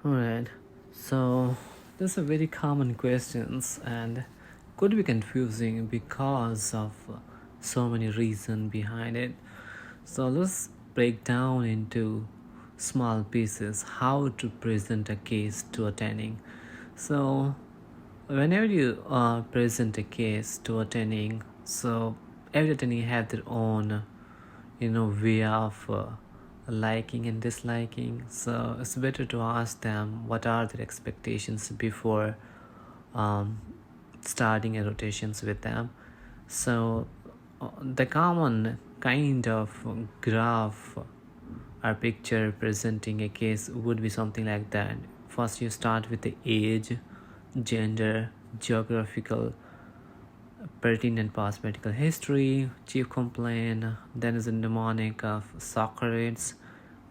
Alright, so these are very common questions and could be confusing because of so many reasons behind it. So let's break down into small pieces how to present a case to attending. So whenever you present a case to attending, so every attending have their own way of liking and disliking, so it's better to ask them what are their expectations before um, starting a rotations with them. So the common kind of graph or picture presenting a case would be something like that. First you start with the age, gender, geographical pertinent past medical history, chief complaint, then is a mnemonic of Socrates,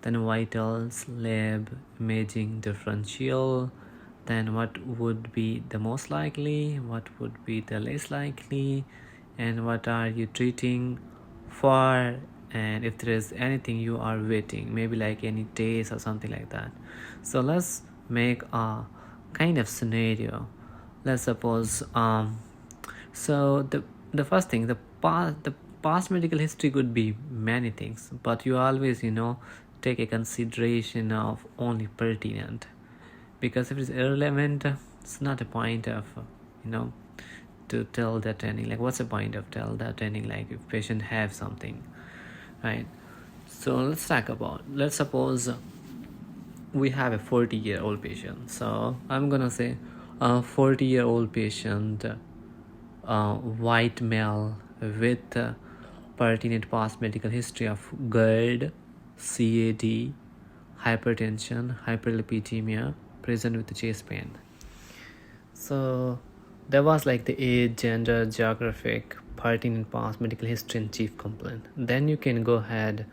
then vitals, lab, imaging, differential, then what would be the most likely, what would be the least likely, and what are you treating for, and if there is anything you are waiting, maybe like any days or something like that. So let's make a kind of scenario. Let's suppose so the first thing, the past medical history could be many things, but you always take a consideration of only pertinent, because if it's irrelevant, it's not a point of to tell that ending. Like, what's the point of tell that ending? Like, if patient have something, right? So let's suppose we have a 40-year-old patient. So I'm gonna say a 40-year-old patient, white male with pertinent past medical history of GERD, CAD, hypertension, hyperlipidemia, present with the chest pain. So there was like the age, gender, geographic, pertinent past medical history, and chief complaint. Then you can go ahead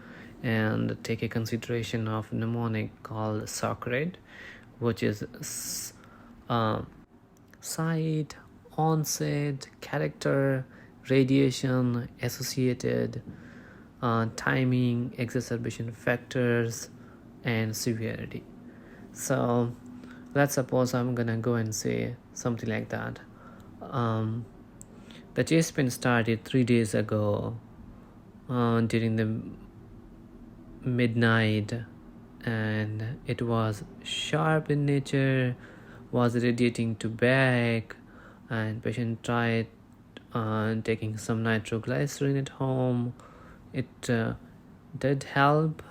and take a consideration of mnemonic called Socrates, which is site, onset, character, radiation, associated, timing, exacerbation factors, and severity. So let's suppose I'm gonna go and say something like that. The chest pain started 3 days ago during the midnight, and it was sharp in nature, was radiating to back, and patient tried taking some nitroglycerin at home. It did help,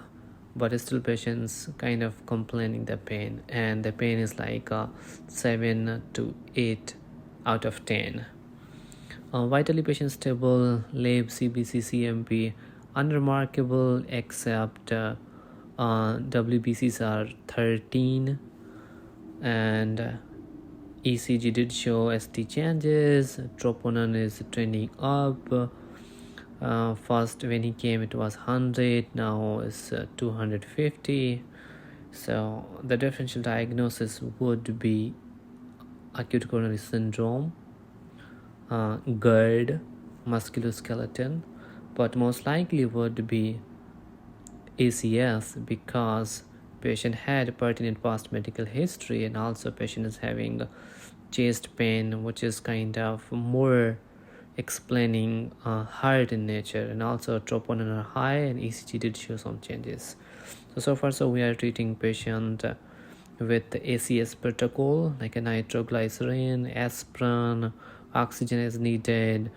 but still patients kind of complaining the pain, and the pain is like 7 to 8 out of 10. Vitally patient stable, lab, CBC, CMP unremarkable, except WBCs are 13, and ECG did show ST changes. Troponin is trending up. First when he came it was 100, now is 250. So the differential diagnosis would be acute coronary syndrome, GERD, musculoskeletal, but most likely would be ACS, because patient had pertinent past medical history, and also patient is having chest pain, which is kind of more explaining heart in nature, and also troponin are high, and ECG did show some changes. So far so we are treating patient with the ACS protocol, like a nitroglycerin, aspirin, oxygen is needed,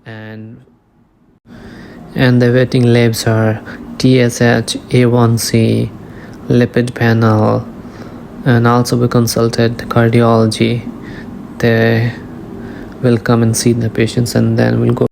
and the waiting labs are TSH, A1C, lipid panel, and also we consulted cardiology. They will come and see the patients, and then we'll go